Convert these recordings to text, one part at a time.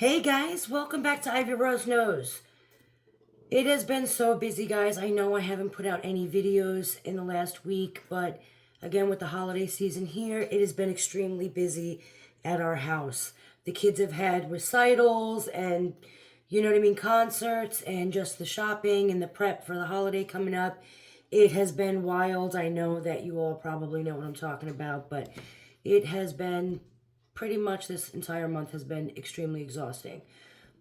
Hey guys, welcome back to Ivy Rose Knows. It has been so busy, guys. I know I haven't put out any videos in the last week, but again, with the holiday season here, it has been extremely busy at our house. The kids have had recitals and, concerts, and just the shopping and the prep for the holiday coming up. It has been wild. I know that you all probably know what I'm talking about, but it has been pretty much this entire month has been extremely exhausting.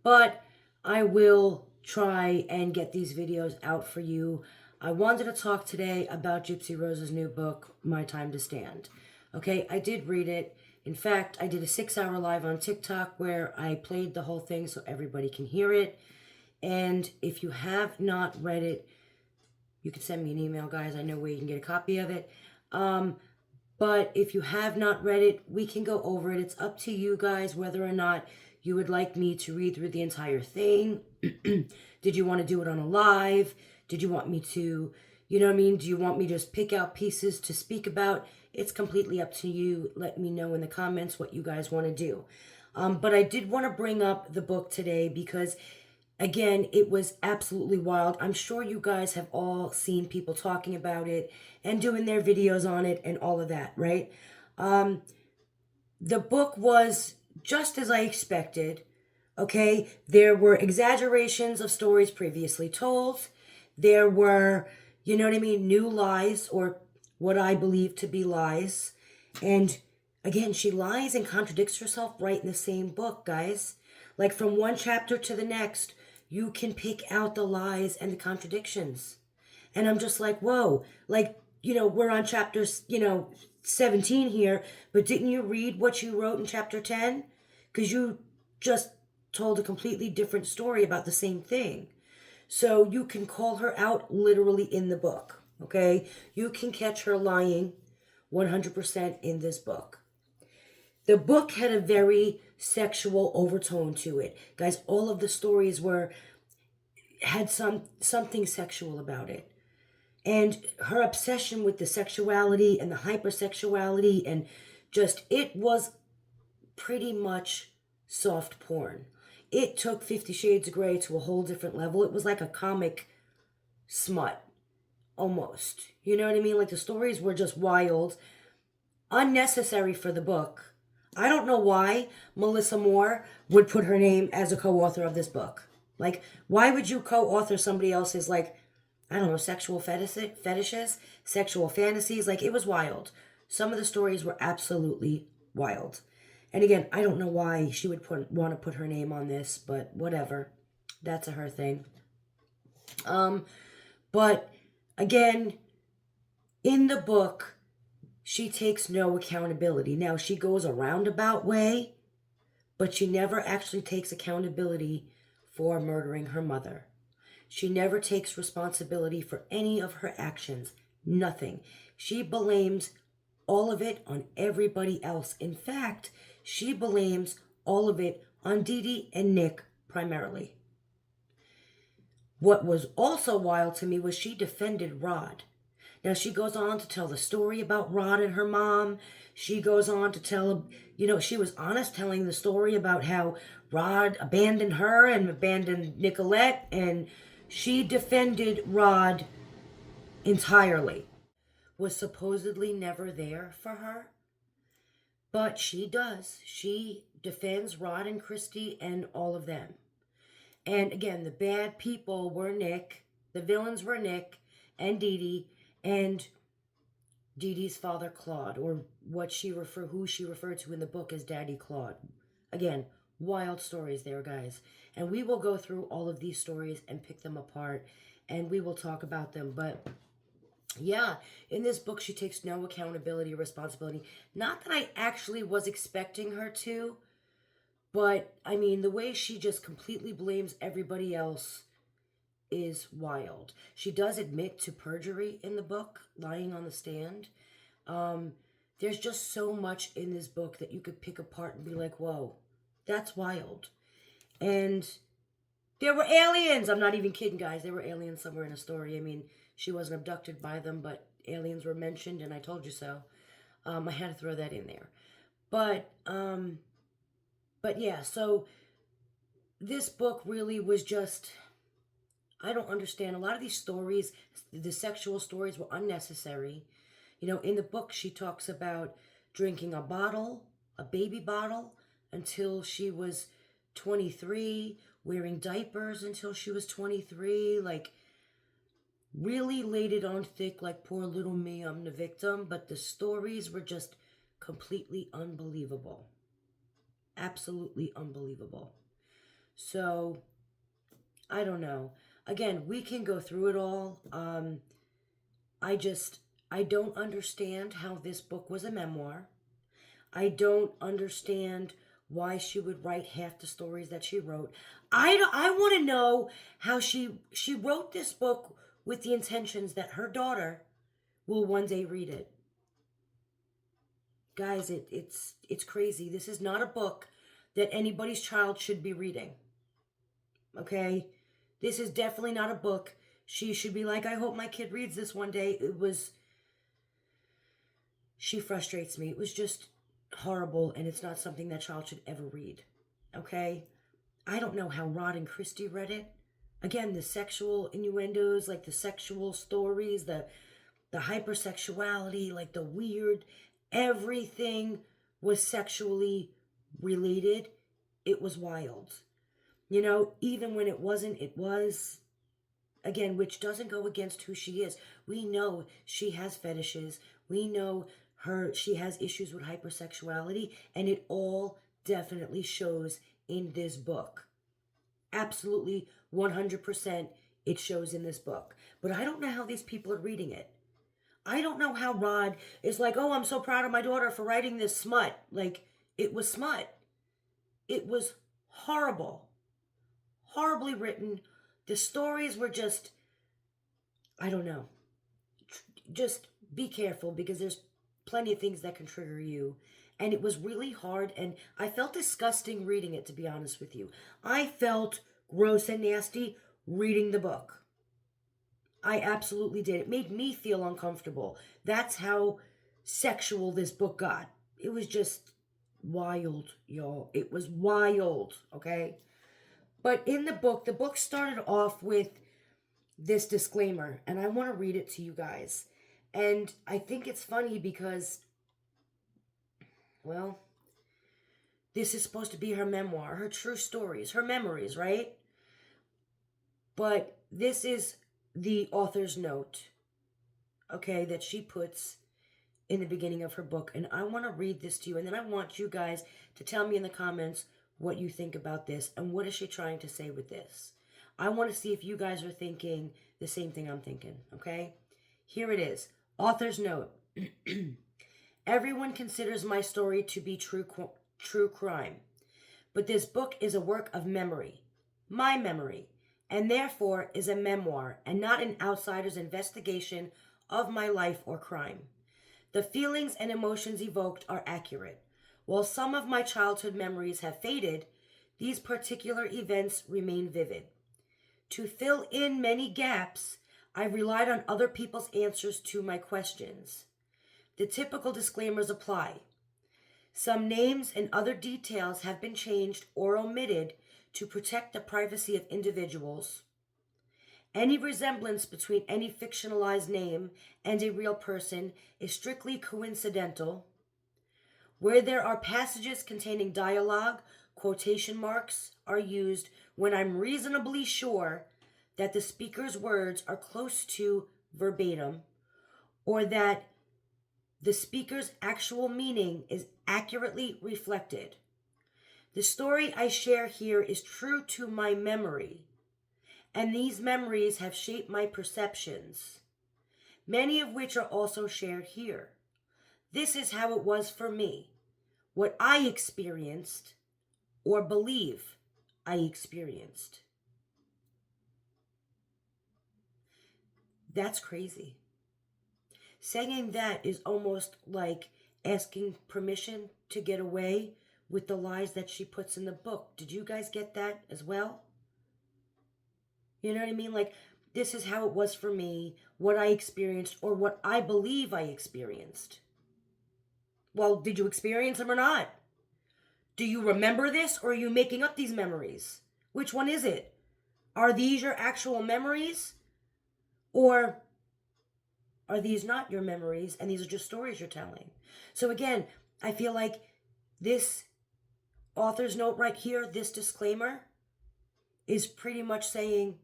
But I will try and get these videos out for you. I wanted to talk today about Gypsy Rose's new book, My Time to Stand. Okay, I did read it. In fact, I did a 6-hour live on TikTok where I played the whole thing so everybody can hear it. And if you have not read it, you can send me an email, guys. I know where you can get a copy of it. But if you have not read it, we can go over it. It's up to you guys whether or not you would like me to read through the entire thing. Did you want to do it on a live? Did you want me to, Do you want me to just pick out pieces to speak about? It's completely up to you. Let me know in the comments what you guys want to do. But I did want to bring up the book today because again, it was absolutely wild. I'm sure you guys have all seen people talking about it and doing their videos on it and all of that, right? The book was just as I expected, okay? There were exaggerations of stories previously told. There were, new lies or what I believe to be lies. And again, she lies and contradicts herself right in the same book, guys. Like from one chapter to the next, you can pick out the lies and the contradictions. And I'm just like, whoa, we're on chapters, 17 here, but didn't you read what you wrote in chapter 10? Because you just told a completely different story about the same thing. So you can call her out literally in the book, okay? You can catch her lying 100% in this book. The book had a very sexual overtone to it. Guys, all of the stories had something sexual about it. And her obsession with the sexuality and the hypersexuality and just it was pretty much soft porn. It took 50 Shades of Grey to a whole different level. It was like a comic smut almost. You know what I mean? Like the stories were just wild, unnecessary for the book. I don't know why Melissa Moore would put her name as a co-author of this book. Like, why would you co-author somebody else's, like, I don't know, sexual fetishes, sexual fantasies? Like, it was wild. Some of the stories were absolutely wild. And again, I don't know why she would want to put her name on this, but whatever. That's a her thing. But again, in the book, she takes no accountability. Now, she goes a roundabout way, but she never actually takes accountability for murdering her mother. She never takes responsibility for any of her actions. Nothing. She blames all of it on everybody else. In fact, she blames all of it on Dee Dee and Nick primarily. What was also wild to me was she defended Rod. Now, she goes on to tell the story about Rod and her mom. She goes on to tell, she was honest telling the story about how Rod abandoned her and abandoned Nicolette, and she defended Rod entirely. Was supposedly never there for her, but she does. She defends Rod and Christy and all of them. And again, the bad people were Nick, the villains were Nick and Dee Dee, and Dee Dee's father Claude, or who she referred to in the book as Daddy Claude. Again, wild stories there, guys. And we will go through all of these stories and pick them apart, and we will talk about them. But yeah, in this book, she takes no accountability or responsibility. Not that I actually was expecting her to, but I mean, the way she just completely blames everybody else is wild. She does admit to perjury in the book, lying on the stand. There's just so much in this book that you could pick apart and be like, whoa, that's wild. And there were aliens. I'm not even kidding, guys. There were aliens somewhere in a story. I mean, she wasn't abducted by them, but aliens were mentioned, and I told you so. I had to throw that in there. But yeah, so this book really was just, I don't understand. A lot of these stories, the sexual stories, were unnecessary. In the book, she talks about drinking a baby bottle, until she was 23, wearing diapers until she was 23. Like, really laid it on thick, like, poor little me, I'm the victim. But the stories were just completely unbelievable. Absolutely unbelievable. So, I don't know. Again, we can go through it all. I just, I don't understand how this book was a memoir. I don't understand why she would write half the stories that she wrote. I want to know how she wrote this book with the intentions that her daughter will one day read it. Guys, it's crazy. This is not a book that anybody's child should be reading. Okay? This is definitely not a book she should be like, I hope my kid reads this one day. She frustrates me. It was just horrible, and it's not something that child should ever read. Okay? I don't know how Rod and Christy read it. Again, the sexual innuendos, like the sexual stories, the hypersexuality, like the weird, everything was sexually related. It was wild. Even when it wasn't, it was. Again, which doesn't go against who she is. We know she has fetishes. We know she has issues with hypersexuality, and it all definitely shows in this book. Absolutely 100% it shows in this book. But I don't know how these people are reading it. I don't know how Rod is like, oh, I'm so proud of my daughter for writing this smut. Like, it was smut. It was horrible. Horribly written. The stories were just, I don't know. Just be careful, because there's plenty of things that can trigger you. And it was really hard, and I felt disgusting reading it, to be honest with you. I felt gross and nasty reading the book. I absolutely did. It made me feel uncomfortable. That's how sexual this book got. It was just wild, y'all. It was wild, okay? But in the book started off with this disclaimer, and I want to read it to you guys. And I think it's funny because, well, this is supposed to be her memoir, her true stories, her memories, right? But this is the author's note, okay, that she puts in the beginning of her book. And I want to read this to you, and then I want you guys to tell me in the comments what you think about this and what is she trying to say with this. I want to see if you guys are thinking the same thing I'm thinking, okay? Here it is. Author's note. Everyone considers my story to be true crime, but this book is a work of memory, my memory, and therefore is a memoir and not an outsider's investigation of my life or crime. The feelings and emotions evoked are accurate. While some of my childhood memories have faded, these particular events remain vivid. To fill in many gaps, I relied on other people's answers to my questions. The typical disclaimers apply. Some names and other details have been changed or omitted to protect the privacy of individuals. Any resemblance between any fictionalized name and a real person is strictly coincidental. Where there are passages containing dialogue, quotation marks are used when I'm reasonably sure that the speaker's words are close to verbatim, or that the speaker's actual meaning is accurately reflected. The story I share here is true to my memory, and these memories have shaped my perceptions, many of which are also shared here. This is how it was for me, what I experienced or believe I experienced. That's crazy. Saying that is almost like asking permission to get away with the lies that she puts in the book. Did you guys get that as well? You know what I mean? Like, this is how it was for me, what I experienced, or what I believe I experienced. Well, did you experience them or not? Do you remember this, or are you making up these memories? Which one is it? Are these your actual memories? Or are these not your memories and these are just stories you're telling? So again, I feel like this author's note right here, this disclaimer, is pretty much saying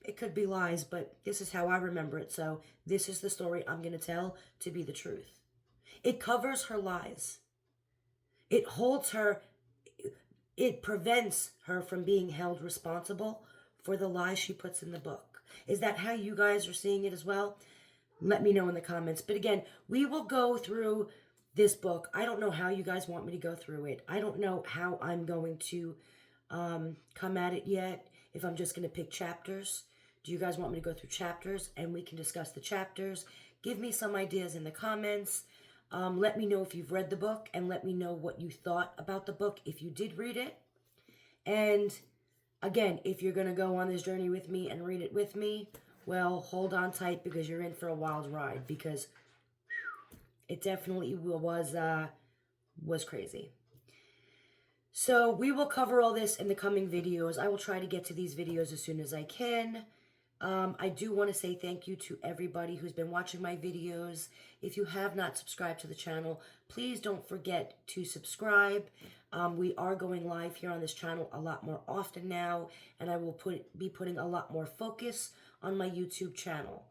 it could be lies, but this is how I remember it. So this is the story I'm going to tell to be the truth. It covers her lies. It holds her, it prevents her from being held responsible for the lies she puts in the book. Is that how you guys are seeing it as well? Let me know in the comments. But again, we will go through this book. I don't know how you guys want me to go through it. I don't know how I'm going to come at it yet. If I'm just going to pick chapters. Do you guys want me to go through chapters and we can discuss the chapters? Give me some ideas in the comments. Let me know if you've read the book and let me know what you thought about the book if you did read it. And again, if you're going to go on this journey with me and read it with me, well, hold on tight because you're in for a wild ride because it definitely was crazy. So we will cover all this in the coming videos. I will try to get to these videos as soon as I can. I do want to say thank you to everybody who's been watching my videos. If you have not subscribed to the channel, please don't forget to subscribe. We are going live here on this channel a lot more often now, and I will be putting a lot more focus on my YouTube channel.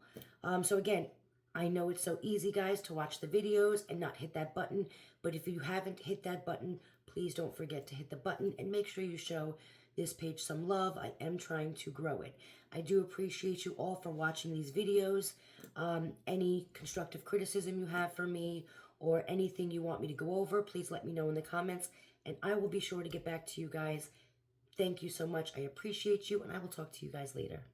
So again, I know it's so easy, guys, to watch the videos and not hit that button, but if you haven't hit that button, please don't forget to hit the button and make sure you show this page some love. I am trying to grow it. I do appreciate you all for watching these videos. Any constructive criticism you have for me or anything you want me to go over, please let me know in the comments, and I will be sure to get back to you guys. Thank you so much. I appreciate you, and I will talk to you guys later.